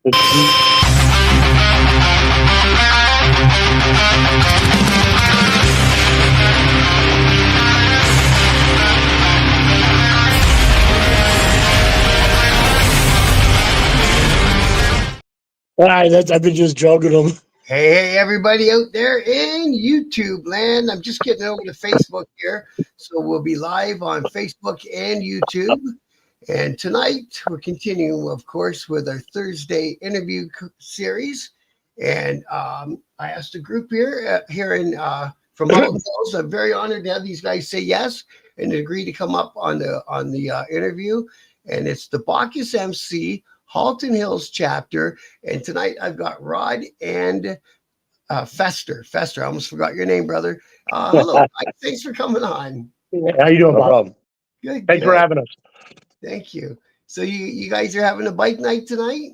All right, I've been just joking them. Hey, everybody out there in YouTube land. I'm just getting over to Facebook here. So we'll be live on Facebook and YouTube. And tonight we're continuing, of course, with our Thursday interview series. And I asked a group here from Halton Hills. I'm very honored to have these guys say yes and agree to come up on the interview. And it's the Bacchus MC Halton Hills chapter. And tonight I've got Rod and Fester. Fester, I almost forgot your name, brother. Hello. Thanks for coming on. How you doing, Bob? Good. Thanks for having us. Thank you. So you guys are having a bike night tonight?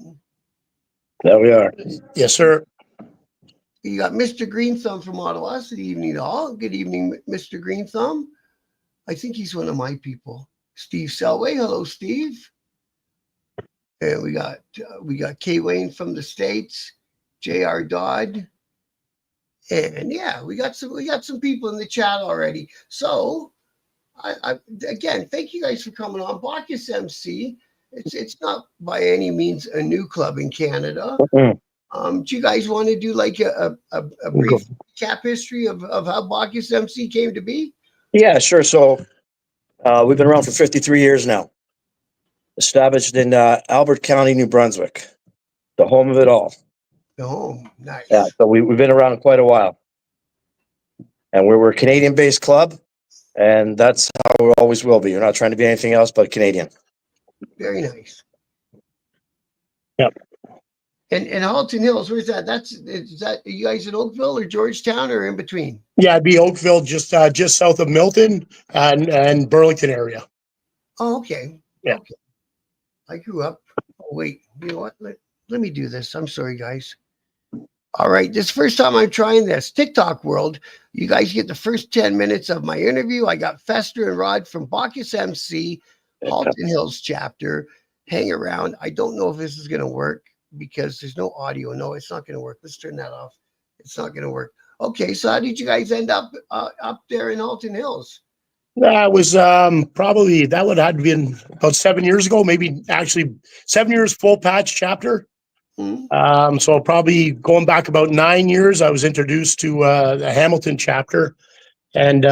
There we are. Yes, sir. You got Mr. Green Thumb from Ottawa. Good evening to all. Good evening, Mr. Green Thumb. I think he's one of my people. Steve Selway. Hello, Steve. And we got Kay Wayne from the States, J.R. Dodd. And yeah, we got some people in the chat already. So I again, thank you guys for coming on. Bacchus MC. It's not by any means a new club in Canada. Do you guys want to do like a brief recap history of how Bacchus MC came to be? Yeah, sure. So we've been around for 53 years now. Established in Albert County, New Brunswick, the home of it all. The home, nice. Yeah, so we've been around quite a while. And we're a Canadian-based club, and that's how we always will be. We're not trying to be anything else but Canadian. Very nice. Yep. And Halton Hills, where's that? Is that you guys in Oakville or Georgetown or in between? Yeah, it'd be Oakville, just south of Milton and Burlington area. Oh, okay. Yeah. Okay. I grew up. Oh, wait. You know what? Let me do this. I'm sorry, guys. All right. This is the first time I'm trying this. TikTok world. You guys get the first 10 minutes of my interview. I got Fester and Rod from Bacchus MC, Halton Hills chapter. Hang around. I don't know if this is going to work because there's no audio. No, it's not going to work. Let's turn that off. It's not going to work. Okay. So how did you guys end up there in Halton Hills? That was probably, that would have been about 7 years ago, maybe actually 7 years full patch chapter. So probably going back about 9 years, I was introduced to the Hamilton chapter, and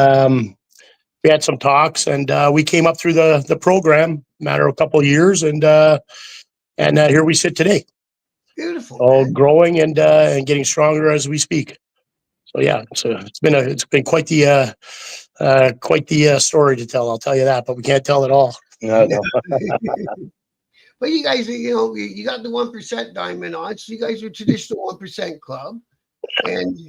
we had some talks, and we came up through the program, matter of a couple of years, and here we sit today. Beautiful. All growing and getting stronger as we speak. So yeah, it's been quite the story to tell. I'll tell you that, but we can't tell it all. No. But you guys, you got the 1% diamond on, so you guys are a traditional 1% club. And,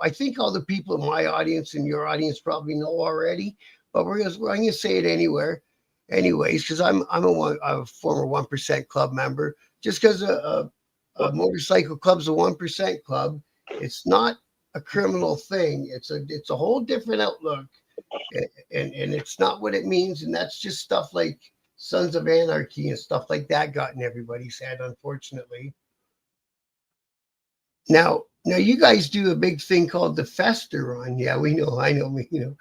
I think all the people in my audience and your audience probably know already, but I'm going to say it anyways, because I'm a former 1% club member. Just because a motorcycle club's a 1% club, it's not a criminal thing. It's a whole different outlook, and it's not what it means. And that's just stuff like Sons of Anarchy and stuff like that got in everybody's head, unfortunately. Now you guys do a big thing called the Fester Run. Yeah, I know.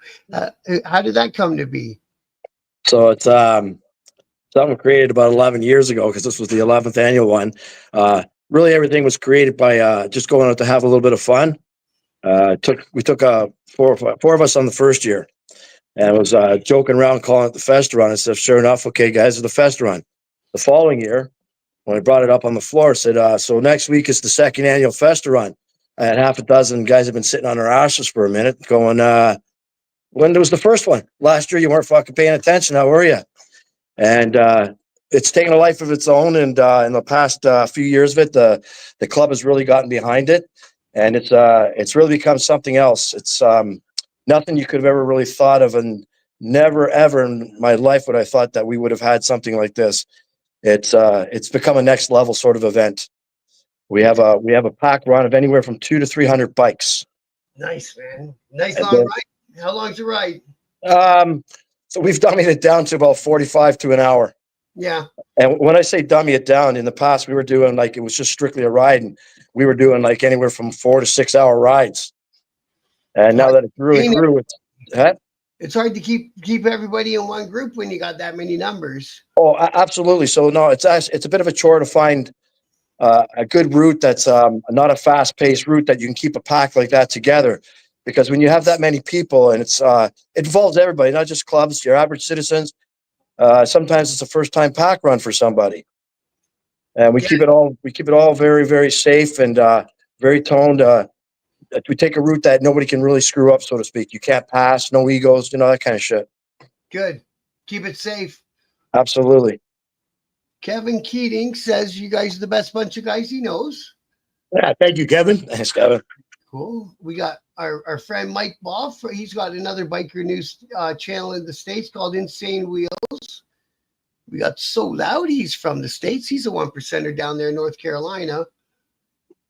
How did that come to be? So it's something created about 11 years ago, because this was the 11th annual one. Really, everything was created by just going out to have a little bit of fun. We took four of us on the first year, and was joking around calling it the Fester Run. I said, sure enough, okay, guys, it's the Fester Run. The following year, when I brought it up on the floor, I said, so next week is the second annual Fester Run. I had half a dozen guys have been sitting on their asses for a minute going, when was the first one? Last year you weren't fucking paying attention. How were you? And it's taken a life of its own. And in the past few years of it, the club has really gotten behind it. And it's really become something else. It's nothing you could have ever really thought of, and never ever in my life would I thought that we would have had something like this. It's become a next level sort of event. We have a pack run of anywhere from 200 to 300 bikes. Nice, man. Nice long ride. How long's the ride? So we've dummied it down to about 45 to an hour. Yeah. And when I say dummy it down, in the past we were doing like it was just strictly a ride, and we were doing like anywhere from 4 to 6 hour rides. And now that it's really grew, it's hard to keep everybody in one group when you got that many numbers. Oh, absolutely. So no, it's a bit of a chore to find a good route that's not a fast paced route that you can keep a pack like that together. Because when you have that many people, and it involves everybody, not just clubs, your average citizens. Sometimes it's a first time pack run for somebody, and we keep it all very, very safe and very toned. We take a route that nobody can really screw up, so to speak. You can't pass, no egos, that kind of shit. Good. Keep it safe. Absolutely. Kevin Keating says you guys are the best bunch of guys he knows. Yeah, thank you, Kevin. Thanks, Kevin. Cool. We got our friend Mike Boff. He's got another biker news channel in the States called Insane Wheels. We got So Loud. He's from the States. He's a 1%er down there in North Carolina.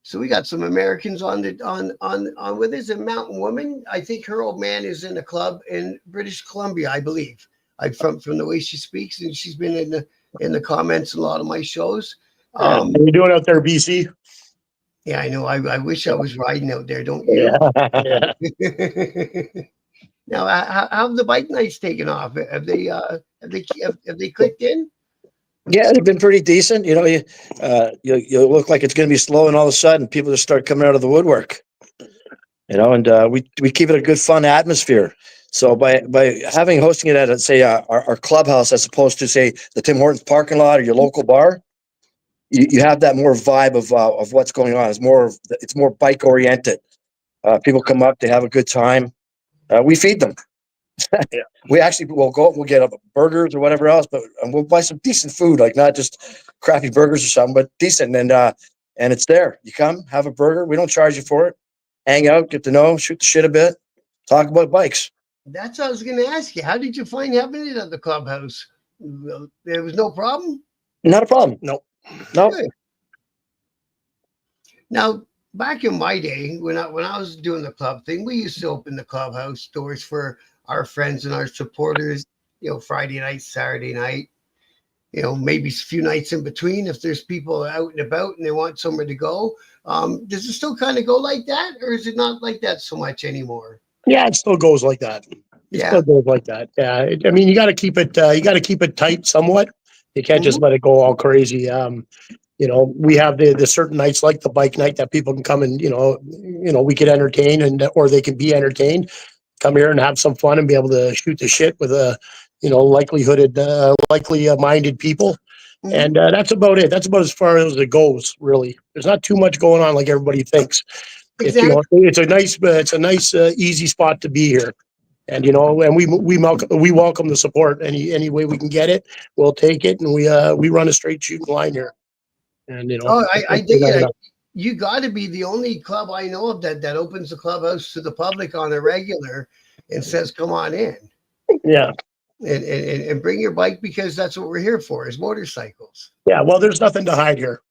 So we got some Americans on with us. A Mountain Woman. I think her old man is in a club in British Columbia, I believe. From the way she speaks, and she's been in the comments in a lot of my shows. How you doing out there, BC? Yeah, I know. I wish I was riding out there, don't you? Yeah. Now, how have the bike nights taken off? Have they clicked in? Yeah, they've been pretty decent. You look like it's going to be slow, and all of a sudden, people just start coming out of the woodwork. And we keep it a good, fun atmosphere. So by hosting it at, say, our clubhouse, as opposed to, say, the Tim Hortons parking lot or your local bar, you have that more vibe of what's going on. It's more bike oriented. People come up, they have a good time. We feed them. Yeah. We'll get burgers or whatever else, but we'll buy some decent food, like not just crappy burgers or something, but decent. And it's there. You come, have a burger. We don't charge you for it. Hang out, get to know, shoot the shit a bit, talk about bikes. That's what I was going to ask you. How did you find having it at the clubhouse? There was no problem? Not a problem. No. Good. Now, back in my day, when I was doing the club thing, we used to open the clubhouse doors for our friends and our supporters, Friday night, Saturday night, maybe a few nights in between if there's people out and about and they want somewhere to go. Does it still kind of go like that, or is it not like that so much anymore? Yeah, it still goes like that. Still goes like that. Yeah. I mean, you got to keep it tight somewhat. You can't just let it go all crazy. We have the certain nights like the bike night that people can come and, we can entertain or they can be entertained, come here and have some fun and be able to shoot the shit with likely minded people. Mm-hmm. And that's about it. That's about as far as it goes, really. There's not too much going on like everybody thinks. Exactly. It's a nice, easy spot to be here. And, and we welcome the support any way we can get it. We'll take it. And we run a straight shooting line here. And, I dig it. You got to be the only club I know of that opens the clubhouse to the public on a regular and says, come on in. Yeah. And bring your bike, because that's what we're here for, is motorcycles. Yeah. Well, there's nothing to hide here.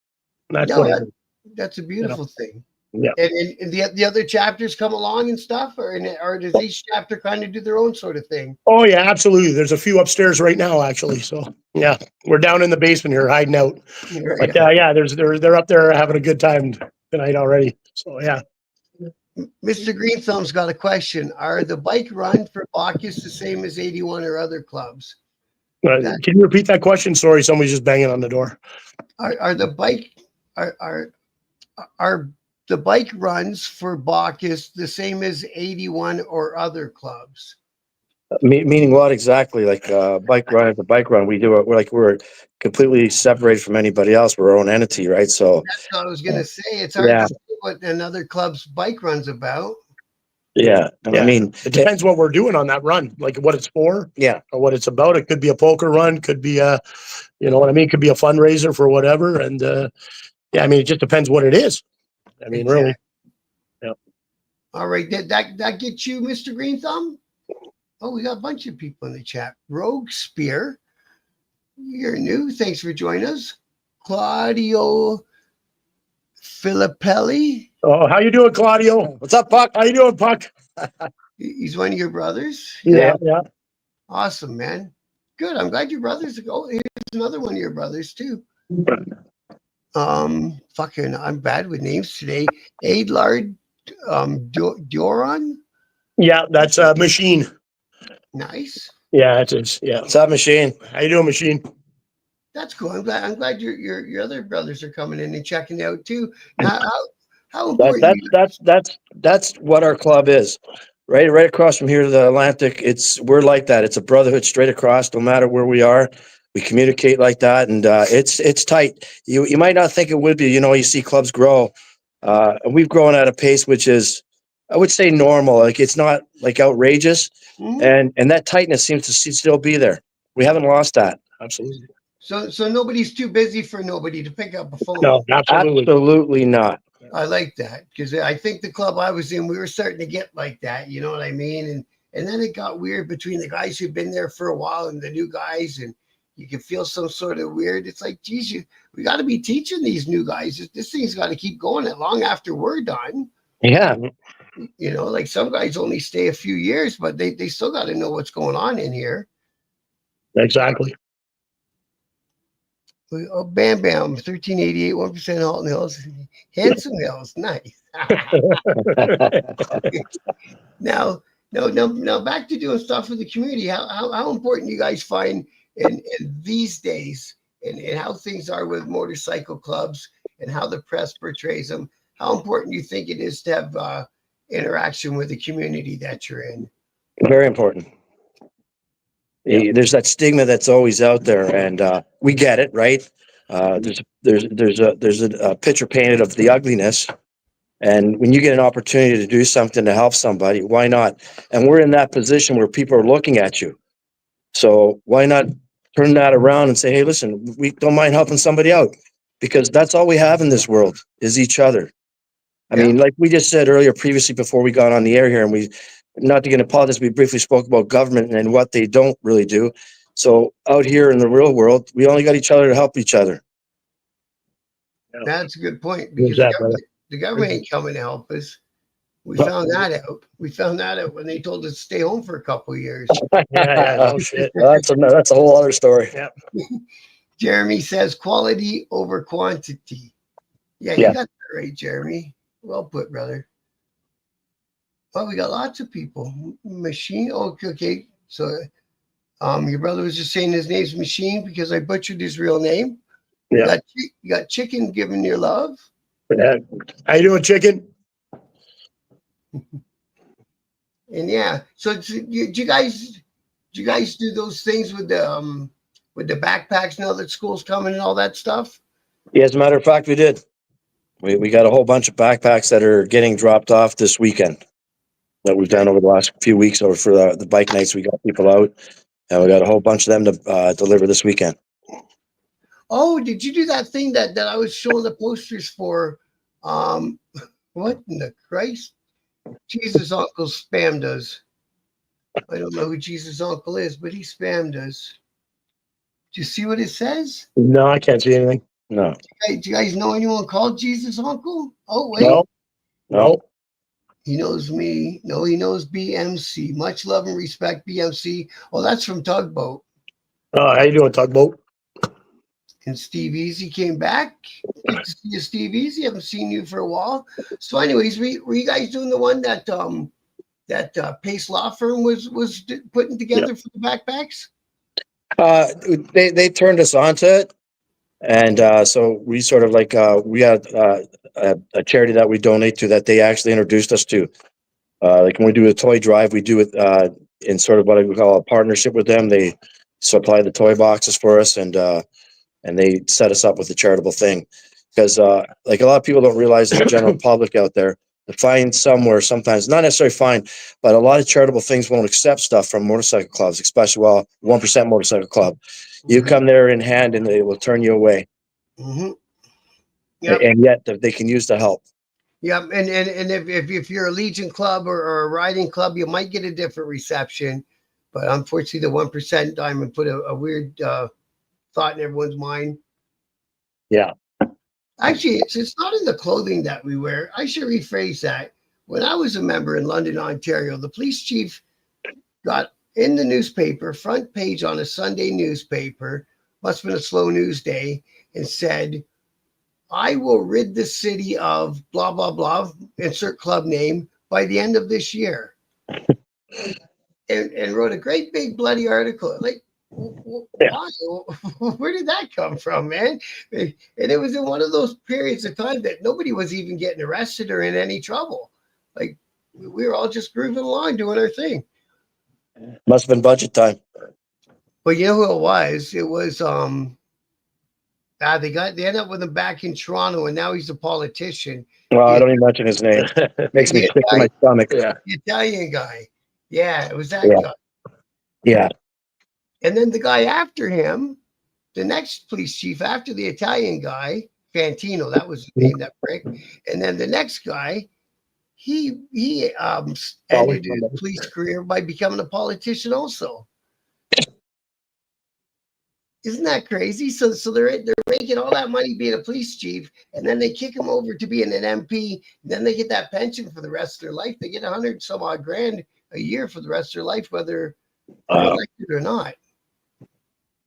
That's a beautiful thing. Yeah. And the other chapters come along and stuff, or does each chapter kind of do their own sort of thing? Oh yeah, absolutely. There's a few upstairs right now, actually. So yeah, we're down in the basement here hiding out. Right. But they're up there having a good time tonight already. So yeah. Mr. Green Thumb's got a question. Are the bike run for Bacchus the same as 81 or other clubs? Can you repeat that question? Sorry, somebody's just banging on the door. Are the bike runs for Bacchus the same as 81 or other clubs? Meaning what exactly? Like bike run, the bike run, we're completely separated from anybody else. We're our own entity, right? So that's what I was gonna say. It's hard to see what another club's bike run's about. Yeah. I mean, it depends what we're doing on that run, like what it's for, or what it's about. It could be a poker run, could be a, it could be a fundraiser for whatever. And I mean, it just depends what it is. I mean, really. Yeah. All right, that gets you, Mr. Green Thumb? Oh, we got a bunch of people in the chat. Rogue Spear, you're new. Thanks for joining us. Claudio Filippelli. Oh, how you doing, Claudio? What's up, Puck? How you doing, Puck? He's one of your brothers? Yeah. Awesome, man. Good. I'm glad your brothers go. Here's another one of your brothers too. Fucking, I'm bad with names today. Adlard, Dioron. Yeah, that's a machine. Nice. Yeah, it's yeah. What's up, Machine? How you doing, machine? That's cool. I'm glad your other brothers are coming in and checking out too. Now, how important? That's what our club is. Right across from here to the Atlantic. We're like that. It's a brotherhood straight across, no matter where we are. We communicate like that, and it's tight. You might not think it would be. You see clubs grow. And we've grown at a pace which is, I would say, normal. Like, it's not like outrageous, Mhm. and that tightness seems to still be there. We haven't lost that. Absolutely. So nobody's too busy for nobody to pick up a phone. No, absolutely. Absolutely not. I like that because I think the club I was in, we were starting to get like that. You know what I mean? And then it got weird between the guys who've been there for a while and the new guys, and you can feel some sort of weird. It's like, geez, we got to be teaching these new guys. This thing's got to keep going long after we're done. Yeah. Like some guys only stay a few years, but they still got to know what's going on in here. Exactly. Oh, Bam Bam, 1388, 1% Halton Hills, Handsome Hills, nice. Now, back to doing stuff for the community. How important you guys find in these days, and how things are with motorcycle clubs and how the press portrays them. How important you think it is to have interaction with the community that you're in? Very important. There's that stigma that's always out there, and we get it, right? There's a picture painted of the ugliness, and when you get an opportunity to do something to help somebody, why not? And we're in that position where people are looking at you, so why not turn that around and say, "Hey, listen, we don't mind helping somebody out," because that's all we have in this world is each other. I mean, like we just said earlier, previously, before we got on the air here, and not to get into politics, we briefly spoke about government and what they don't really do. So out here in the real world, we only got each other to help each other. That's a good point, because the government ain't coming to help us. We found that out. We found that out when they told us to stay home for a couple of years. No shit. That's a whole other story. Yeah. Jeremy says quality over quantity. Yeah, you got that right, Jeremy. Well put, brother. Well, we got lots of people. Machine. Oh, okay. So, your brother was just saying his name's Machine because I butchered his real name. Yeah. You got Chicken giving your love. How you doing, Chicken? And yeah, so do you guys do those things with the backpacks now that school's coming and all that stuff? Yeah, as a matter of fact, we did. We got a whole bunch of backpacks that are getting dropped off this weekend that we've done over the last few weeks over for the bike nights. We got people out, and we got a whole bunch of them to deliver this weekend. Oh, did you do that thing that I was showing the posters for? What in the Christ? Jesus' uncle spammed us. I don't know who Jesus' uncle is, but he spammed us. Do you see what it says? No, I can't see anything. No. Do you guys know anyone called Jesus' uncle? Oh, wait. No. He knows me. No, he knows BMC. Much love and respect, BMC. Oh, that's from Tugboat. Oh, how you doing, Tugboat? And Steve Easy came back. Good to see you, Steve Easy. Haven't seen you for a while. So, anyways, were you guys doing the one that Pace Law Firm was putting together for the backpacks? They turned us on to it, and so we sort of we had a charity that we donate to that they actually introduced us to. Like when we do a toy drive, we do it in sort of what I would call a partnership with them. They supply the toy boxes for us, and they set us up with a charitable thing. Because like a lot of people don't realize, the general public out there, to find somewhere sometimes, not necessarily find, but a lot of charitable things won't accept stuff from motorcycle clubs, especially 1% Motorcycle Club. You come there in hand and they will turn you away. Mm-hmm. Yep. And yet they can use the help. Yeah, and if you're a Legion club or a riding club, you might get a different reception. But unfortunately, the 1% diamond put a weird thought in everyone's mind. Yeah. Actually, it's not in the clothing that we wear. I should rephrase that. When I was a member in London, Ontario, the police chief got in the newspaper, front page on a Sunday newspaper, must have been a slow news day, and said, I will rid the city of blah, blah, blah, insert club name, by the end of this year. And wrote a great big bloody article. Like, why? Where did that come from, man? And it was in one of those periods of time that nobody was even getting arrested or in any trouble. Like, we were all just grooving along, doing our thing. Must have been budget time. But you know who it was? It was they ended up with him back in Toronto, and now he's a politician. Well, I don't even mention his name. Makes me sick to my stomach. Yeah. The Italian guy. Yeah, it was that guy. Yeah. And then the guy after him, the next police chief after the Italian guy, Fantino, that was his name, that prick. And then the next guy, he ended his police career by becoming a politician also. Isn't that crazy? So they're making all that money being a police chief, and then they kick him over to being an MP. And then they get that pension for the rest of their life. They get 100 some odd grand a year for the rest of their life, whether they're elected or not.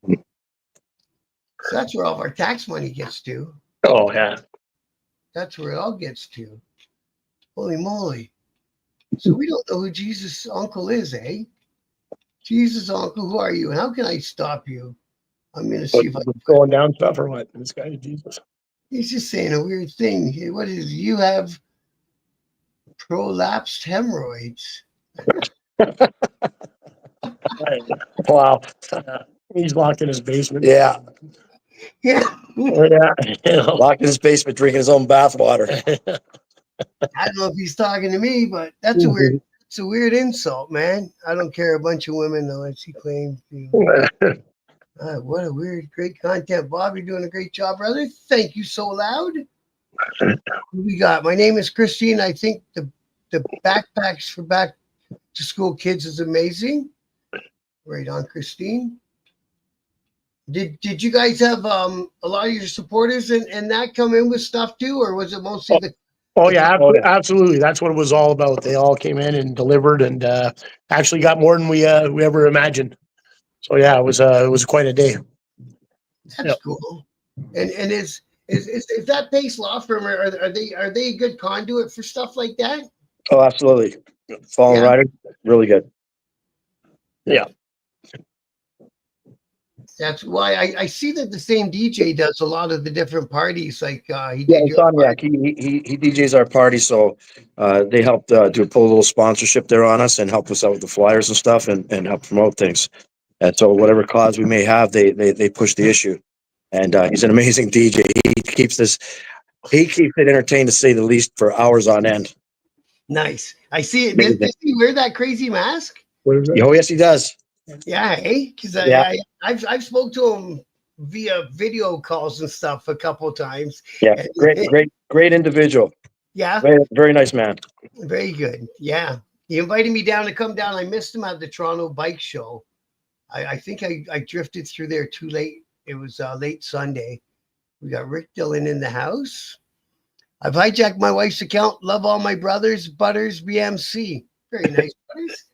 So that's where all of our tax money gets to. Oh, yeah. That's where it all gets to. Holy moly. So we don't know who Jesus' uncle is, eh? Jesus' uncle, who are you? And how can I stop you? I'm going to see if I can. Going down stuff or what? This guy is Jesus. He's just saying a weird thing. What is, you have prolapsed hemorrhoids. Wow. He's locked in his basement. Yeah. Yeah. Yeah. Locked in his basement, drinking his own bathwater. I don't know if he's talking to me, but that's a weird insult, man. I don't care a bunch of women though, as he claims. What a weird, great content, Bob. You're doing a great job, brother. Thank you so loud. Who we got? My name is Christine. I think the backpacks for back to school kids is amazing. Right on, Christine. Did you guys have a lot of your supporters and that come in with stuff too, or was it mostly the? Oh yeah, absolutely. That's what it was all about. They all came in and delivered, and actually got more than we ever imagined. So yeah, it was quite a day. That's cool. And is that Pace Law Firm? Are they a good conduit for stuff like that? Oh, absolutely. Fallen Rider, really good. Yeah. That's why I see that the same DJ does a lot of the different parties. Like he did he DJs our party, so they helped put a little sponsorship there on us and help us out with the flyers and stuff and help promote things. And so whatever cause we may have, they push the issue. And he's an amazing DJ. He keeps it entertained, to say the least, for hours on end. Nice. I see it. Does he wear that crazy mask? Oh, yes, he does. Yeah, because I've spoke to him via video calls and stuff a couple of times. Yeah, great individual. Yeah, very nice man. Very good. Yeah, he invited me down to come down. I missed him at the Toronto Bike Show. I think I drifted through there too late. It was late Sunday. We got Rick Dillon in the house. I've hijacked my wife's account. Love all my brothers. Butters BMC. Very nice, Butters.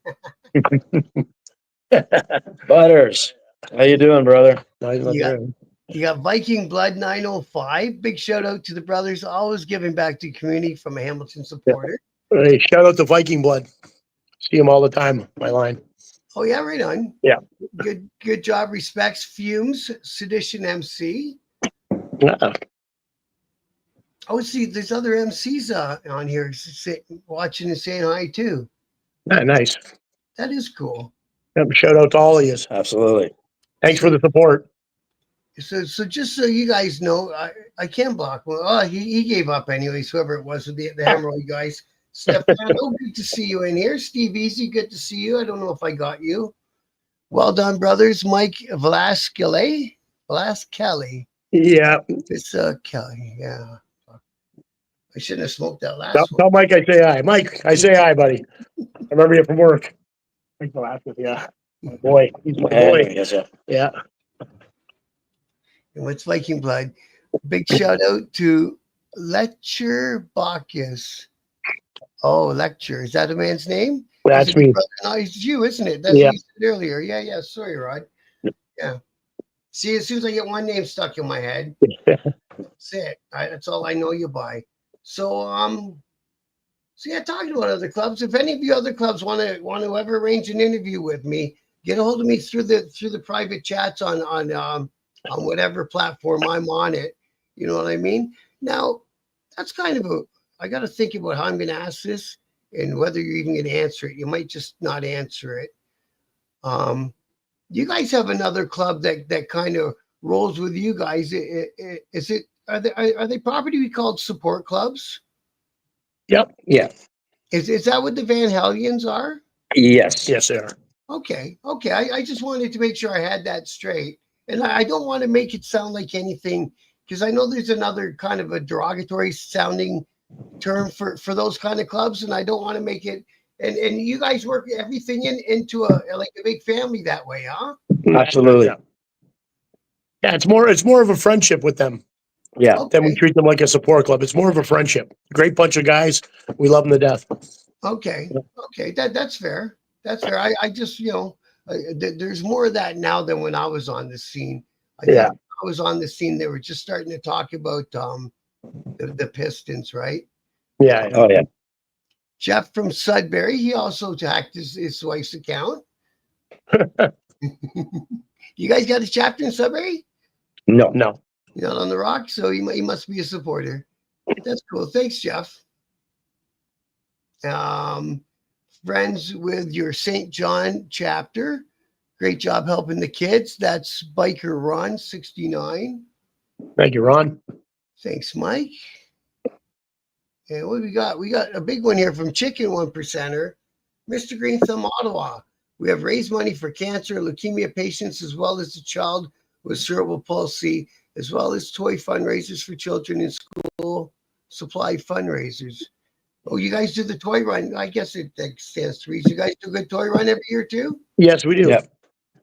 Butters, how you doing, brother? You got Viking Blood 905. Big shout out to the brothers, always giving back to the community from a Hamilton supporter. Hey, shout out to Viking Blood. See him all the time. My line. Oh yeah, right on. Yeah. Good job. Respects. Fumes. Sedition MC. Oh, see, there's other MCs on here watching and saying hi too. Nice. That is cool. Shout out to all of you. Absolutely. Thanks for the support. So just so you guys know, I can block. Well, he gave up anyways, whoever it was with the hemorrhoid guys. Stefano, good to see you in here. Steve Easy, good to see you. I don't know if I got you. Well done, brothers. Mike Velasquez. Yeah. It's Kelly. Yeah. I shouldn't have smoked that last one. Tell Mike I say hi. Mike, I say hi, buddy. I remember you from work. Mike Velasquez, yeah. My boy. He's my boy. Yes, sir. Yeah. And what's Viking Blood? Big shout out to Lecture Bacchus. Oh, Lecture. Is that a man's name? That's me. No, it's you, isn't it? That's what you said earlier. Yeah. Sorry, Rod. Yeah. See, as soon as I get one name stuck in my head, that's it. That's all I know you by. So, so yeah, talking about other clubs. If any of you other clubs want to ever arrange an interview with me, get a hold of me through the private chats on whatever platform I'm on it. You know what I mean? Now, that's kind of I got to think about how I'm going to ask this and whether you're even going to answer it. You might just not answer it. You guys have another club that kind of rolls with you guys. Is it are they properly called support clubs? Yep. Yeah. Is that what the Van Hellions are? Yes. Yes, they are. Okay. I just wanted to make sure I had that straight. And I don't want to make it sound like anything because I know there's another kind of a derogatory sounding term for those kind of clubs, and I don't want to make it. And you guys work everything into a like a big family that way, huh? Absolutely. Yeah, it's more of a friendship with them. Yeah. Then we Okay. treat them like a support club. It's more of a friendship. Great bunch of guys. We love them to death. Okay. That's fair. That's fair. I just there's more of that now than when I was on the scene. I think Yeah. when I was on the scene, they were just starting to talk about the Pistons, right? Yeah. Oh yeah. Jeff from Sudbury, he also hacked his wife's account. You guys got a chapter in Sudbury? No. No. You're not on the rock, so he must be a supporter. That's cool. Thanks, Jeff. Friends with your St. John chapter. Great job helping the kids. That's Biker Ron 69. Thank you, Ron. Thanks, Mike. And what we got? We got a big one here from Chicken One Percenter, Mr. Green Thumb, Ottawa. We have raised money for cancer, leukemia patients, as well as a child with cerebral palsy, as well as toy fundraisers for children in school, supply fundraisers. Oh, you guys do the toy run. I guess that stands to reason. You guys do a good toy run every year too? Yes, we do. Yeah.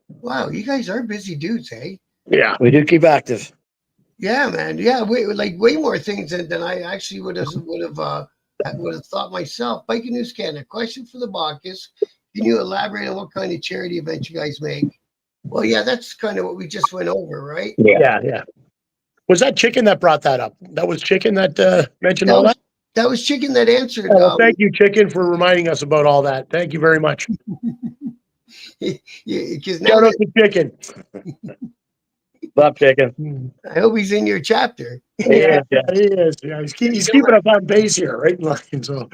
Wow, you guys are busy dudes, hey? Yeah. We do keep active. Yeah, man. Yeah, way more things than I actually would have thought myself. Biking News Canada. Question for the Bacchus. Can you elaborate on what kind of charity event you guys make? Well, yeah, that's kind of what we just went over, right? Yeah. Was that Chicken that brought that up? That was Chicken that mentioned all that? That was Chicken that answered. Oh, well, thank you, Chicken, for reminding us about all that. Thank you very much. Because Shout out to Chicken. Love chicken. I hope he's in your chapter. Yeah, he is. Yeah, he's keeping us on base here, right in line. So,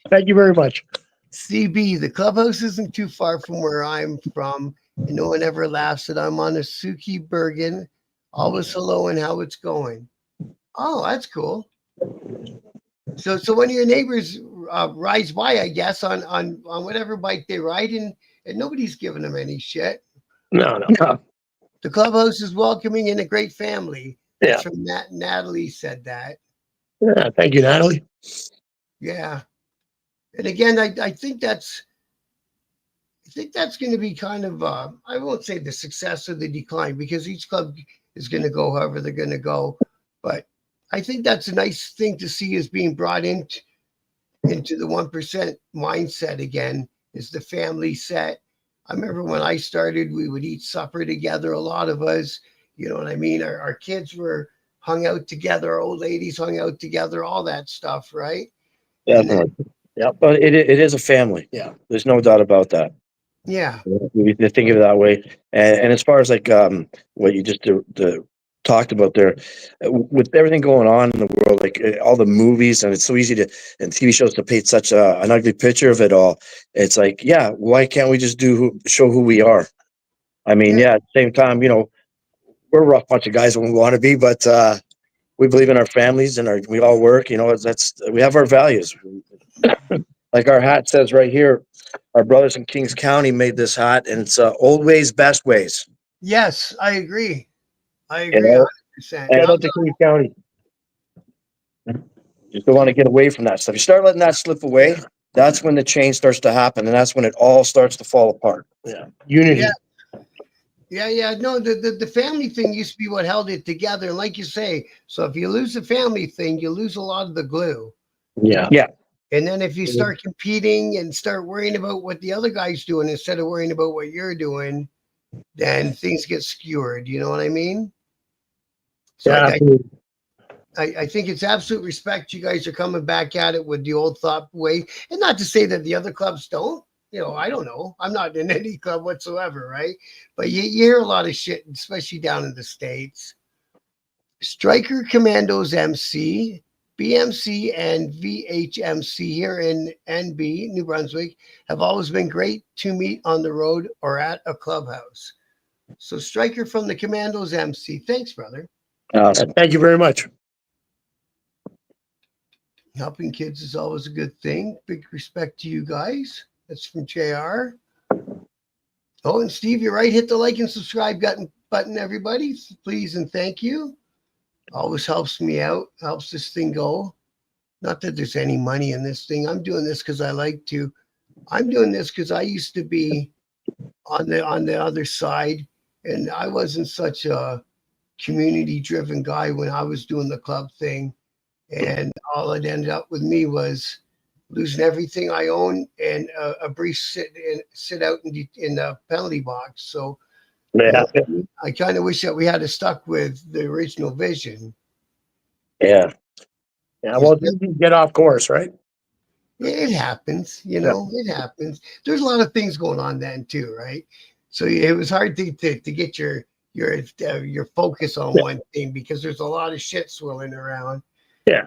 thank you very much. CB, the clubhouse isn't too far from where I'm from, and no one ever laughs that I'm on a Suki Bergen. Always hello and how it's going. Oh, that's cool. So one of your neighbors rides by, I guess, on whatever bike they ride, and nobody's giving them any shit. No. The clubhouse is welcoming and a great family. Yeah. That's from Natalie said that. Yeah, thank you, Natalie. Yeah. And again, I think that's going to be kind of I won't say the success or the decline because each club is going to go however they're going to go, but I think that's a nice thing to see is being brought into the 1% mindset again. Is the family set? I remember when I started, we would eat supper together. A lot of us, you know what I mean. Our kids were hung out together. Our old ladies hung out together. All that stuff, right? Definitely. Yeah, but it is a family. Yeah. There's no doubt about that. Yeah. We think of it that way. And as far as like what you just talked about there, with everything going on in the world, like all the movies, and it's so easy to and TV shows to paint such an ugly picture of it all. It's like, yeah, why can't we just show who we are? I mean, at the same time, we're a rough bunch of guys when we want to be, but we believe in our families and we all work. We have our values. Like our hat says right here, our brothers in Kings County made this hat, and it's old ways, best ways. Yes, I agree. I You agree know? 100%. Shout out to Kings County. Just don't want to get away from that stuff. You start letting that slip away, that's when the change starts to happen, and that's when it all starts to fall apart. Yeah. Unity. Yeah. No, the family thing used to be what held it together. And like you say, so if you lose the family thing, you lose a lot of the glue. Yeah. And then if you start competing and start worrying about what the other guy's doing instead of worrying about what you're doing, then things get skewered. You know what I mean? So Yeah, I think it's absolute respect. You guys are coming back at it with the old thought way. And not to say that the other clubs don't. You know, I don't know. I'm not in any club whatsoever, right? But you hear a lot of shit, especially down in the States. Striker Commandos MC, BMC, and VHMC here in NB, New Brunswick, have always been great to meet on the road or at a clubhouse. So, Striker from the Commandos MC, thanks, brother. Awesome. thank you very much. Helping kids is always a good thing. Big respect to you guys. That's from JR. Oh, and Steve, you're right. Hit the like and subscribe button, everybody. Please and thank you. Always helps me out, helps this thing go. Not that there's any money in this thing. I'm doing this because I like to. I'm doing this because I used to be on the other side, and I wasn't such a community-driven guy when I was doing the club thing. And all it ended up with me was losing everything I own and a brief sit out in the penalty box. So Yeah, I kind of wish that we had stuck with the original vision. Yeah. yeah. Well, you get off course, right? It happens, you know, it happens. There's a lot of things going on then too, right? So it was hard to get your focus on one thing because there's a lot of shit swirling around. Yeah.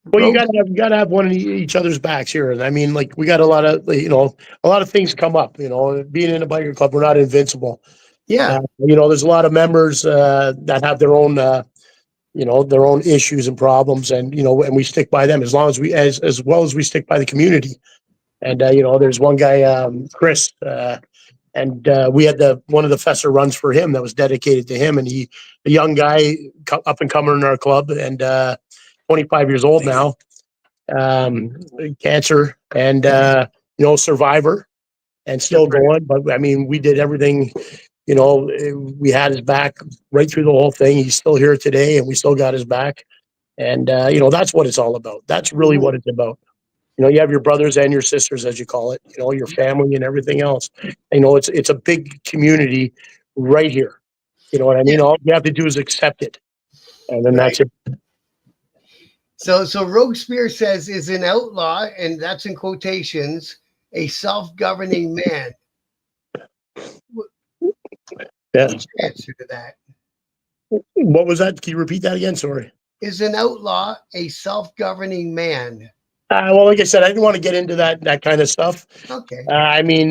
Well, you gotta have one of each other's backs here, and I mean, like we got a lot of a lot of things come up. You know, being in a biker club, we're not invincible. Yeah, There's a lot of members that have their own their own issues and problems, and and we stick by them as long as as well as we stick by the community. And there's one guy, Chris, and we had one of the Fester runs for him that was dedicated to him, and a young guy up and coming in our club, and 25 years old now, cancer, and survivor, and still going. But I mean, we did everything. We had his back right through the whole thing. He's still here today, and we still got his back. And that's what it's all about. That's really what it's about. You have your brothers and your sisters, as you call it. Your family and everything else. It's a big community right here. You know what I mean? All you have to do is accept it, and then that's it. So Rogue Spear says is an outlaw, and that's in quotations, a self-governing man. Yeah. What's your answer to that? What was that? Can you repeat that again? Sorry. Is an outlaw a self-governing man? Well, like I said, I didn't want to get into that kind of stuff. Okay. I mean,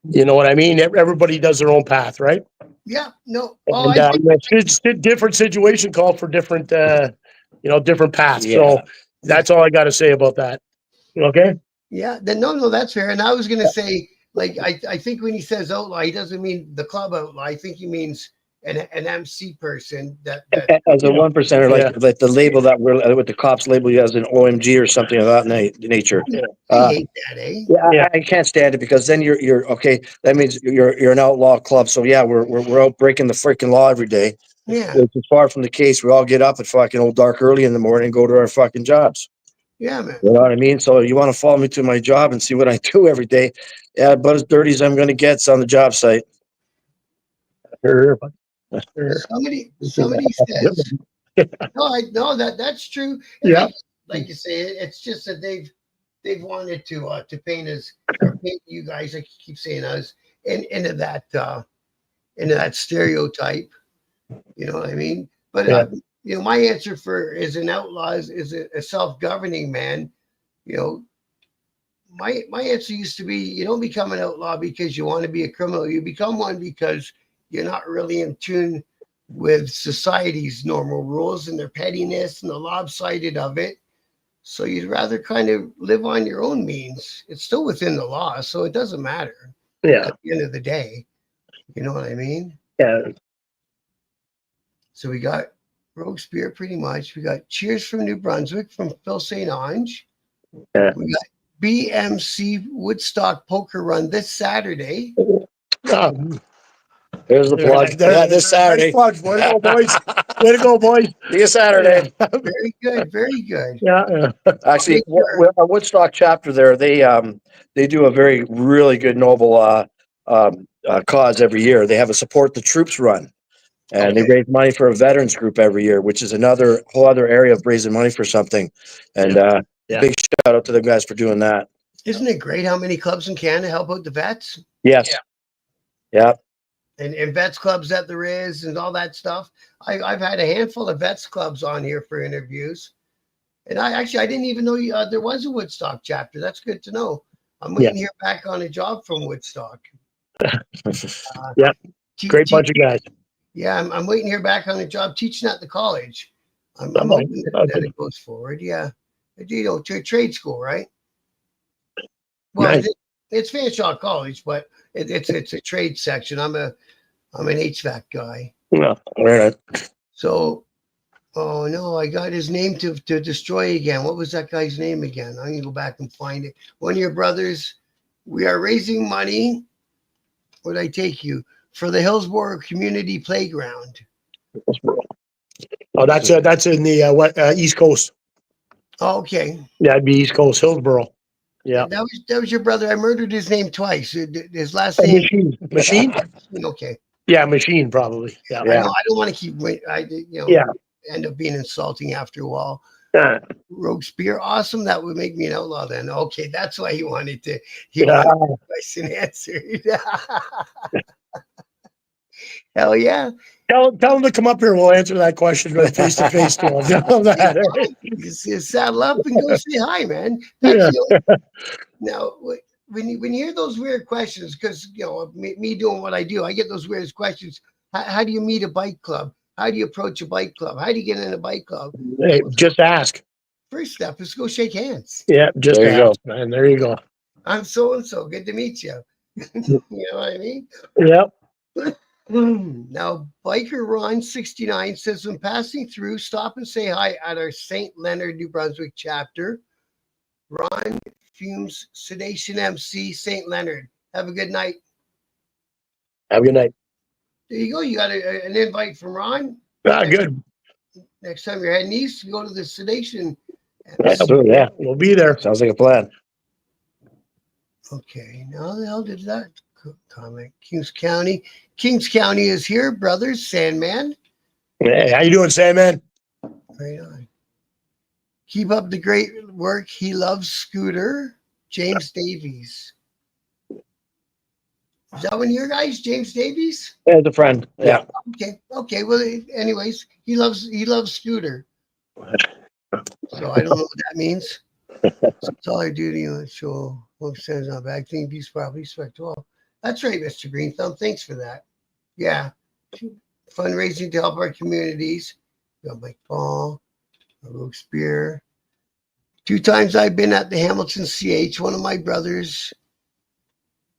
you know what I mean? Everybody does their own path, right? Yeah. No. Oh, it's a different situation called for different, different paths. Yeah. So that's all I got to say about that. Okay. Yeah. Then no, that's fair. And I was going to say, like, I think when he says outlaw, he doesn't mean the club outlaw. I think he means an MC person that as a 1%er, like the label that we're with the cops label you as an OMG or something of that nature. I hate that, eh? Yeah, I can't stand it because then you're okay. That means you're an outlaw club. So yeah, we're out breaking the freaking law every day. Yeah, it's far from the case. We all get up at fucking old dark early in the morning and go to our fucking jobs. Yeah, man. You know what I mean? So you want to follow me to my job and see what I do every day. Yeah, but as dirty as I'm going to get, it's on the job site. Somebody says, no, that's true. And Yeah. like you say, it's just that they've wanted to paint us or paint you guys. I keep saying us into that stereotype. You know what I mean? But my answer is an outlaw is a self-governing man. My answer used to be you don't become an outlaw because you want to be a criminal. You become one because you're not really in tune with society's normal rules and their pettiness and the lopsided of it. So you'd rather kind of live on your own means. It's still within the law, so it doesn't matter. Yeah. At the end of the day, you know what I mean? Yeah. So we got Rogue Spear pretty much. We got Cheers from New Brunswick from Phil St. Ange. Yeah. We got BMC Woodstock Poker Run this Saturday. There's the plug. This Saturday. Nice plug. Way to go, boys. Way to go, boys. See you Saturday. Very good. Very good. Yeah. Actually, our Woodstock chapter there, they do a really good noble cause every year. They have a support the troops run, and they Okay. raise money for a veterans group every year, which is another whole other area of raising money for something. And Yeah. big shout out to them guys for doing that. Isn't it great how many clubs in Canada help out the vets? Yes. Yeah. And vets clubs that there is and all that stuff. I've had a handful of vets clubs on here for interviews. And I didn't even know there was a Woodstock chapter. That's good to know. I'm waiting to hear back on a job from Woodstock. Yeah. Great bunch of guys. Yeah, I'm waiting to hear back on a job teaching at the college. I'm Oh, hoping that okay. it goes forward. Yeah. You know, to a trade school, right? Well, Nice. it's Fanshawe College, but it's a trade section. I'm an HVAC guy. No, very nice. So, oh no, I got his name to destroy again. What was that guy's name again? I need to go back and find it. One of your brothers. We are raising money. Where'd I take you? For the Hillsborough Community Playground. Oh, that's in the East Coast. Oh, okay. Yeah, it'd be East Coast, Hillsborough. Yeah. That was your brother. I murdered his name twice. His last name. Machine. Okay. Yeah, Machine probably. Yeah. I don't want to keep. Yeah. End up being insulting after a while. Yeah. Rogue Spear, awesome. That would make me an outlaw then. Okay, that's why he wanted the question answered. Hell yeah. Tell him to come up here. We'll answer that question right face to face to him. Tell him that. You saddle up and go say hi, man. That's now when you hear those weird questions, because me doing what I do, I get those weird questions. How do you meet a bike club? How do you approach a bike club? How do you get in a bike club? Hey, just ask. First step is go shake hands. Yeah, just there you ask, go, man. There you go. I'm so and so. Good to meet you. You know what I mean? Yep. Now, Biker Ron 69 says, when passing through, stop and say hi at our St. Leonard, New Brunswick chapter. Ron Fumes, Sedation MC, St. Leonard. Have a good night. Have a good night. There you go. You got an invite from Ron. Good. Next time you're heading east, go to the Sedation. Absolutely, yeah. We'll be there. Sounds like a plan. Okay. Now, the hell did that comment? Kings County. Kings County is here, brothers. Sandman. Hey, how you doing, Sandman? Right on. Keep up the great work. He loves Scooter. James Davies. Is that one of your guys, James Davies? Yeah, it's a friend. Yeah. Okay. Well, anyways, he loves Scooter. So I don't know what that means. It's all our duty on the show. Hope says not bad thing. Peace, property, respect to all. That's right, Mr. Green Thumb. Thanks for that. Yeah. Fundraising to help our communities. Got Mike Paul, Rogue Spear. 2 times I've been at the Hamilton CH. One of my brothers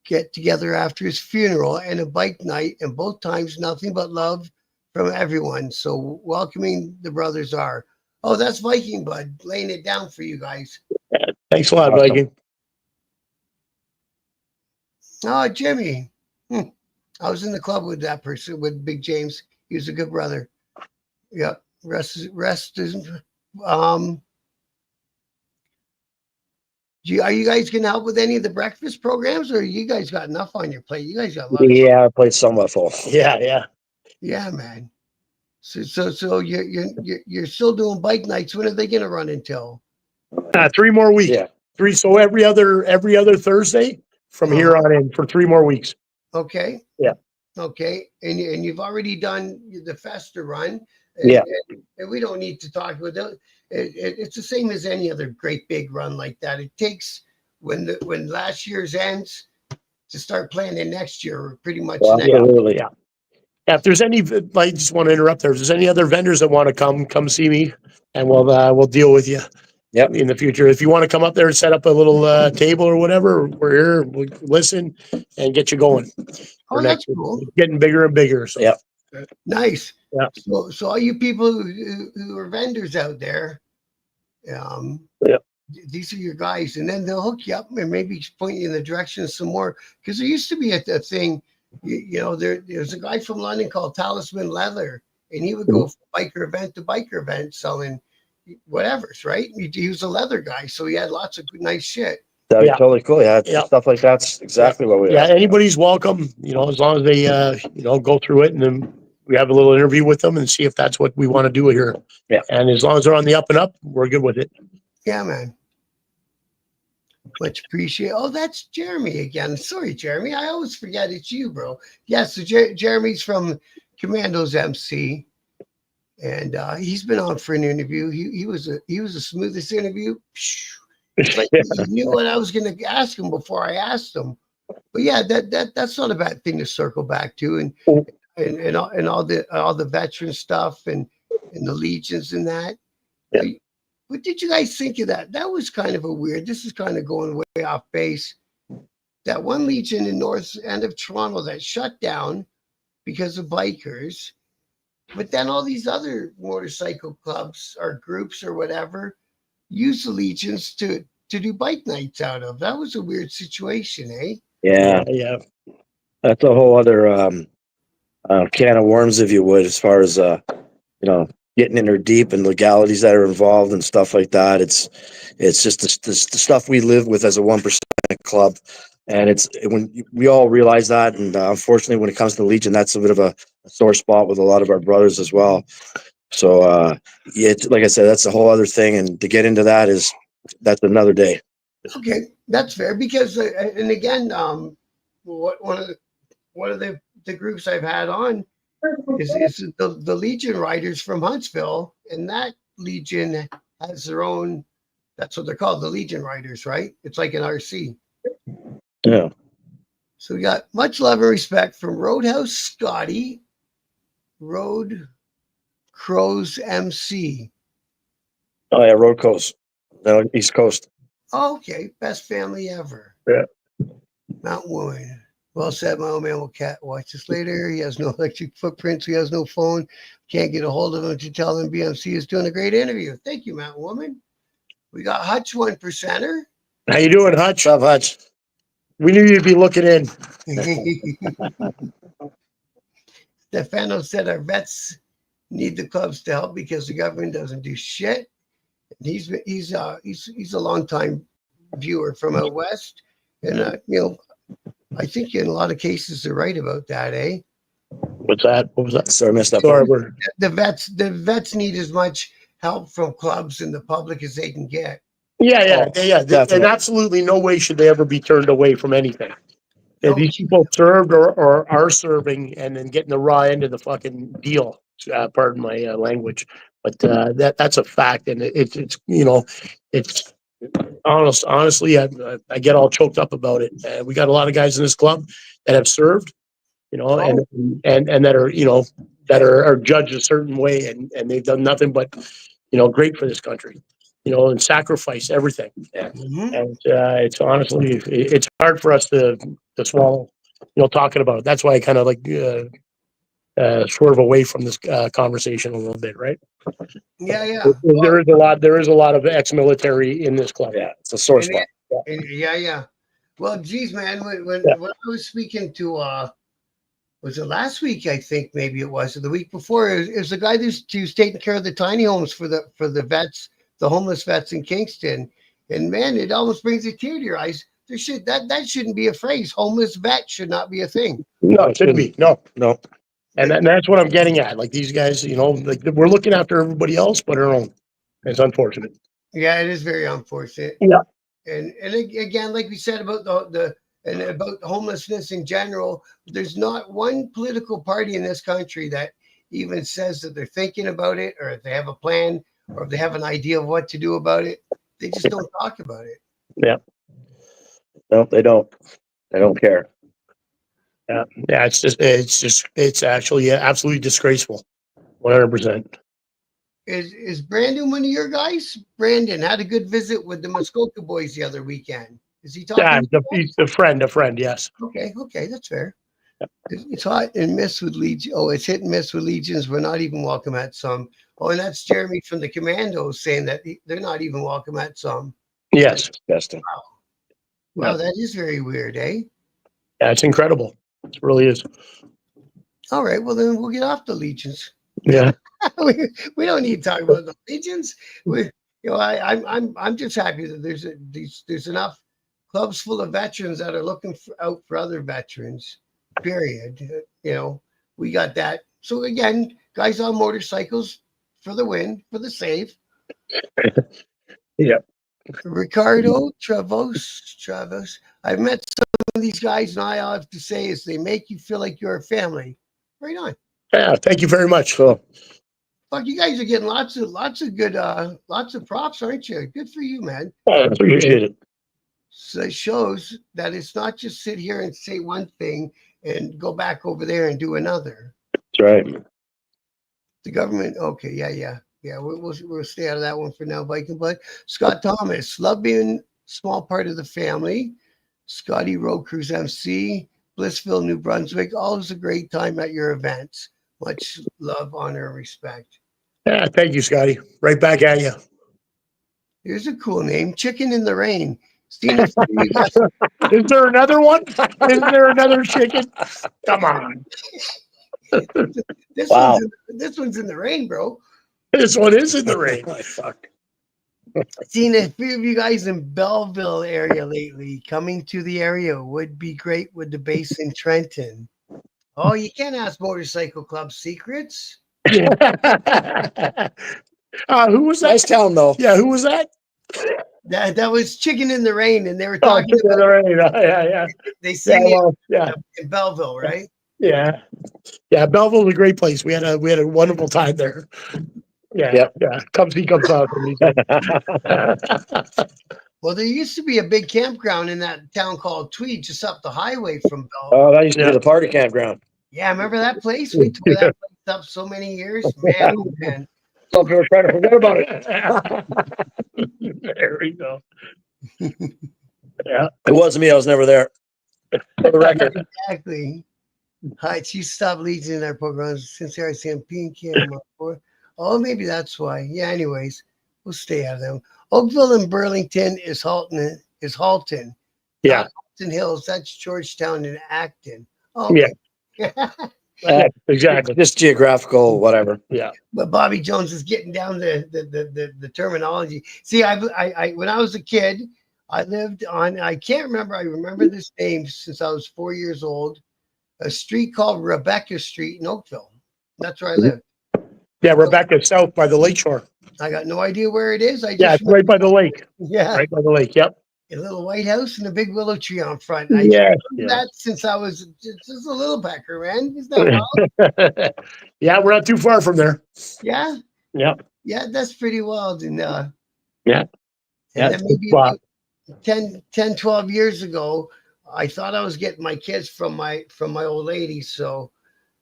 get together after his funeral and a bike night, and both times nothing but love from everyone. So welcoming the brothers are. Oh, that's Viking Bud laying it down for you guys. Thanks a lot, Viking. Oh, Jimmy. I was in the club with that person, with Big James. He was a good brother. Yep. Rest is are you guys going to help with any of the breakfast programs, or you guys got enough on your plate? You guys got a lot. Yeah, our plate's somewhat full. Yeah. Yeah, man. So you're still doing bike nights. When are they going to run until? 3 more weeks. Yeah. 3. So every other Thursday from here on in for 3 more weeks. Okay. Yeah. Okay. And you've already done the Festa run. Yeah. And we don't need to talk about it. It's the same as any other great big run like that. It takes when last year's ends to start planning next year. Pretty much. Absolutely. Yeah. If there's any, I just want to interrupt there. If there's any other vendors that want to come see me, and we'll deal with you. Yep. In the future, if you want to come up there and set up a little table or whatever, we're here. We'll listen and get you going. Oh, that's cool. Getting bigger and bigger. So. Yep. Nice. Yeah. So all you people who are vendors out there, these are your guys, and then they'll hook you up and maybe point you in the direction of some more. Because there used to be a thing, there's a guy from London called Talisman Leather, and he would go from biker event to biker event selling whatever's right. He was a leather guy, so he had lots of nice shit. That'd be Yeah. totally cool. Yeah, Yeah. stuff like that's exactly what we. Yeah, anybody's welcome, as long as they, go through it, and then we have a little interview with them and see if that's what we want to do here. Yeah. And as long as they're on the up and up, we're good with it. Yeah, man. Much appreciate. Oh, that's Jeremy again. Sorry, Jeremy. I always forget it's you, bro. Yes, so Jeremy's from Commandos MC, and he's been on for an interview. He was the smoothest interview. It's like he knew what I was going to ask him before I asked him. But yeah, that's not a bad thing to circle back to, and all the veteran stuff and the legions and that. Yeah. What did you guys think of that? That was kind of a weird. This is kind of going way off base. That one legion in north end of Toronto that shut down because of bikers, but then all these other motorcycle clubs or groups or whatever use the legions to do bike nights out of. That was a weird situation, eh? Yeah, Yeah. that's a whole other can of worms, if you would, as far as getting in there deep and legalities that are involved and stuff like that. It's just the stuff we live with as a 1% club, and it's when we all realize that. And unfortunately, when it comes to Legion, that's a bit of a sore spot with a lot of our brothers as well. So yeah, like I said, that's a whole other thing, and to get into that's another day. Okay, that's fair because, and again, one of the groups I've had on is the Legion Riders from Huntsville, and that Legion has their own. That's what they're called, the Legion Riders, right? It's like an RC. Yeah. So we got much love and respect from Roadhouse Scotty, Road Crows MC. Oh yeah, Road Coast, no, East Coast. Oh, okay, best family ever. Yeah. Mount Woman. Well said, my old man will watch this later. He has no electric footprints. He has no phone. Can't get a hold of him to tell him BMC is doing a great interview. Thank you, Mountain Woman. We got Hutch 1%er. How you doing, Hutch? What's up, Hutch? We knew you'd be looking in. Stefano said our vets need the clubs to help because the government doesn't do shit. He's a long time viewer from out west, and I think in a lot of cases they're right about that, eh? What's that? What was that? Sorry, I missed that. Sorry, The vets need as much help from clubs and the public as they can get. yeah. Definitely. And absolutely no way should they ever be turned away from anything. No. These people served or are serving and then getting the raw end of the fucking deal. Pardon my language, but that's a fact, and it's honestly, I get all choked up about it. We got a lot of guys in this club that have served, and that are that are judged a certain way, and they've done nothing but great for this country, and sacrifice everything. Mm-hmm. And it's honestly, it's hard for us to swallow, talking about it. That's why I kind of like swerve away from this conversation a little bit, right? Yeah. There is a lot of ex-military in this club. Yeah, it's a sore spot. Yeah. Well, geez, man, when I was speaking to was it last week? I think maybe it was, or the week before. It was the guy who's taking care of the tiny homes for the vets, the homeless vets in Kingston. And man, it almost brings a tear to your eyes. That shouldn't be a phrase. Homeless vet should not be a thing. No, it shouldn't be. No. And that's what I'm getting at. Like these guys, like we're looking after everybody else but our own. It's unfortunate. Yeah, it is very unfortunate. Yeah. And again, like we said about about homelessness in general, there's not one political party in this country that even says that they're thinking about it, or if they have a plan, or if they have an idea of what to do about it. They just don't talk about it. Yeah. No, they don't. They don't care. Yeah. It's actually absolutely disgraceful. 100%. Is Brandon one of your guys? Brandon had a good visit with the Muskoka boys the other weekend. Is he talking? Yeah, he's a friend, yes. Okay, that's fair. It's hot and miss with Legion. Oh, it's hit and miss with Legions. We're not even welcome at some. Oh, and that's Jeremy from the Commandos saying that they're not even welcome at some. Yes. Disgusting. Wow, that is very weird, eh? Yeah, it's incredible. It really is. All right, well then we'll get off the Legions. Yeah. we don't need to talk about the Legions. I'm just happy that there's enough clubs full of veterans that are looking out for other veterans, period. You know, we got that. So again, guys on motorcycles for the win, for the save. Yeah. Ricardo Travos. I've met some of these guys, and all I have to say is they make you feel like you're a family. Right on. Yeah, thank you very much. So, Fuck, you guys are getting lots of good lots of props, aren't you? Good for you, man. I appreciate it. So it shows that it's not just sit here and say one thing and go back over there and do another. That's right. The government, okay, yeah. We'll stay out of that one for now, Viking Blood. Scott Thomas, love being small part of the family. Scotty Road Cruise MC, Blissville, New Brunswick. Always a great time at your events. Much love, honor, and respect. Yeah, thank you, Scotty. Right back at you. Here's a cool name, Chicken in the Rain. Seen it for you guys. Is there another one? Is there another chicken? Come on. This Wow. one's in the rain, bro. This one is in the rain. Fuck. Seen a few of you guys in Belleville area lately. Coming to the area would be great with the base in Trenton. Oh, you can't ask Motorcycle Club secrets. Who was that? Nice town, though. Yeah, who was that? That was Chicken in the Rain, and they were Oh, talking Chicken in about the Rain. Yeah. they sing Yeah, well, yeah. it in Belleville, right? Yeah. Belleville's a great place. We had a wonderful time there. Yeah. Yep. Yeah. Come see, come saw. Well, there used to be a big campground in that town called Tweed, just up the highway from Belleville. Oh, that used to Yeah. be the party campground. Yeah, remember that place? We tore that place up so many years. Man, oh man. Some people are trying to forget about it. There we go. Yeah. It wasn't me. I was never there. For the record. Exactly. Hi, she stopped leading in our programs since I see P and Oh, maybe that's why. Yeah, anyways, we'll stay out of them. Oakville and Burlington is Halton. Yeah. Halton Hills, that's Georgetown and Acton. Oh, okay. Yeah, exactly. Just geographical, whatever. Yeah. But Bobby Jones is getting down the terminology. See, I when I was a kid, I lived on, I remember this name since I was 4 years old, a street called Rebecca Street in Oakville. That's where I lived. Yeah, Rebecca, south by the lakeshore. I got no idea where it is. Yeah, it's right by the lake. Yeah, Right by the lake. Yep. a little white house and a big willow tree on front. Yeah. That since I was just a little pecker, man. Isn't that wild? Yeah, we're not too far from there. Yeah. Yep. Yeah, that's pretty wild. And Yeah. and Yeah, then maybe about 10, 12 years ago, I thought I was getting my kids from my old lady. So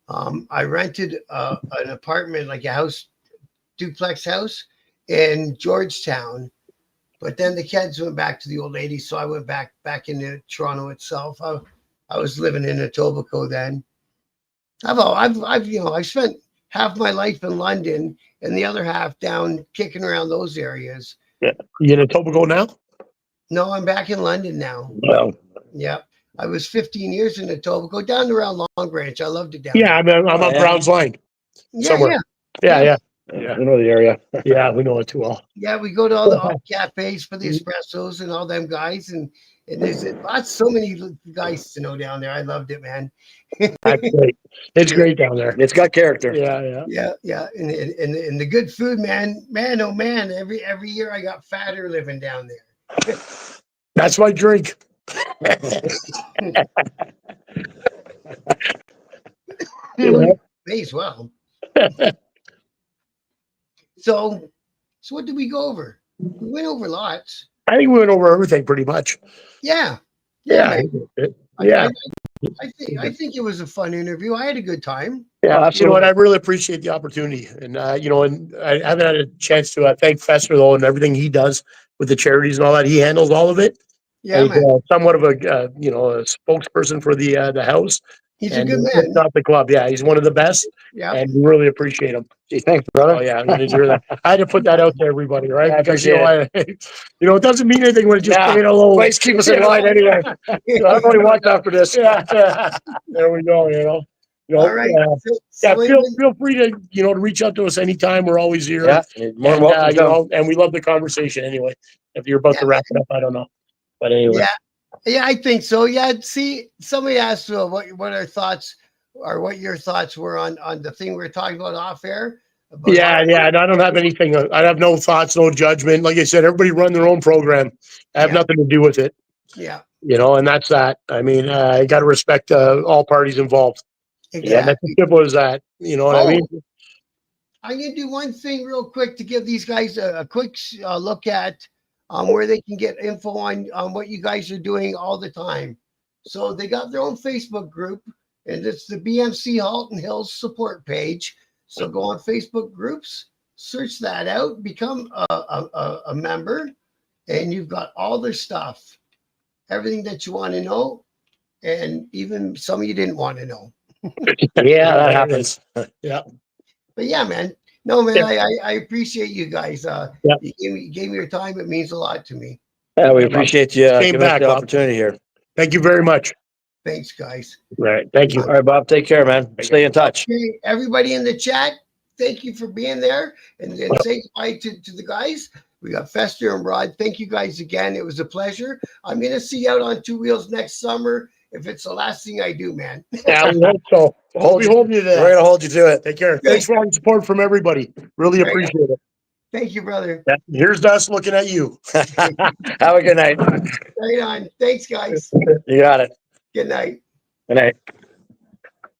I rented an apartment, like a house, duplex house in Georgetown. But then the kids went back to the old lady, so I went back into Toronto itself. I was living in Etobicoke then. I've spent half my life in London and the other half down kicking around those areas. Yeah. You in Etobicoke now? No, I'm back in London now. Well. Yep. I was 15 years in Etobicoke, down around Long Branch. I loved it down Yeah, there. I'm on Brown's Line. somewhere. Yeah. Yeah. We know the area. Yeah, we know it too well. Yeah, we go to all the cafes for the espressos and all them guys, and there's so many guys to know down there. I loved it, man. That's great. It's great down there. It's got character. Yeah, and the good food, man. Oh man, every year I got fatter living down there. That's my drink. May as well. So what did we go over? We went over lots. I think we went over everything pretty much. Yeah. Yeah. Man. I think it was a fun interview. I had a good time. Yeah, you know what? I really appreciate the opportunity, and and I haven't had a chance to thank Fester though, and everything he does with the charities and all that. He handles all of it. Yeah, he's man. Somewhat of a a spokesperson for the house. He's a good man. Not the club. Yeah, he's one of the best. Yeah, and we really appreciate him. Gee, thanks, brother. Oh yeah, I hear that. I had to put that out to everybody, right? I Because appreciate it doesn't mean anything when it just staying alone. Please keep us in line anyway. I don't know what he wants after this. Yeah, there we go. All right. Feel free to to reach out to us anytime. We're always here. Yeah, more than welcome. And we love the conversation anyway. If you're about to wrap it up, I don't know, but anyway. Yeah, Yeah, I think so. Yeah. See, somebody asked what our thoughts or what your thoughts were on the thing we were talking about off air. About Yeah, yeah. And I don't have anything. I have no thoughts, no judgment. Like I said, everybody run their own program. I have Yeah. nothing to do with it. Yeah. And that's that. I mean, I got to respect all parties involved. Yeah, that's as Exactly. simple as that. You know what I mean? Oh, I'm gonna do one thing real quick to give these guys a quick look at where they can get info on what you guys are doing all the time. So they got their own Facebook group, and it's the BMC Halton Hills support page. So go on Facebook groups, search that out, become a member, and you've got all their stuff, everything that you want to know, and even some you didn't want to know. Yeah, that happens. Yeah. But yeah, man. No, man, Yeah. I appreciate you guys. Yeah. You gave me your time. It means a lot to me. Yeah, we appreciate you Came giving us back, the Bob. opportunity here. Thank you very much. Thanks, guys. Right. Thank you. All right, Bob, take care, man. Stay in touch. Okay, everybody in the chat, thank you for being there. And say goodbye to the guys. We got Fester and Rod. Thank you guys again. It was a pleasure. I'm going to see you out on Two Wheels next summer if it's the last thing I do, man. Yeah, we hope so. We'll be holding you to We're that. gonna hold you to it. Take care. Good. Thanks for all the support from everybody. Really Right. appreciate it. Thank you, brother. Yeah. Here's us looking at you. Have a good night. Right on. Thanks, guys. You got it. Good night. Good night.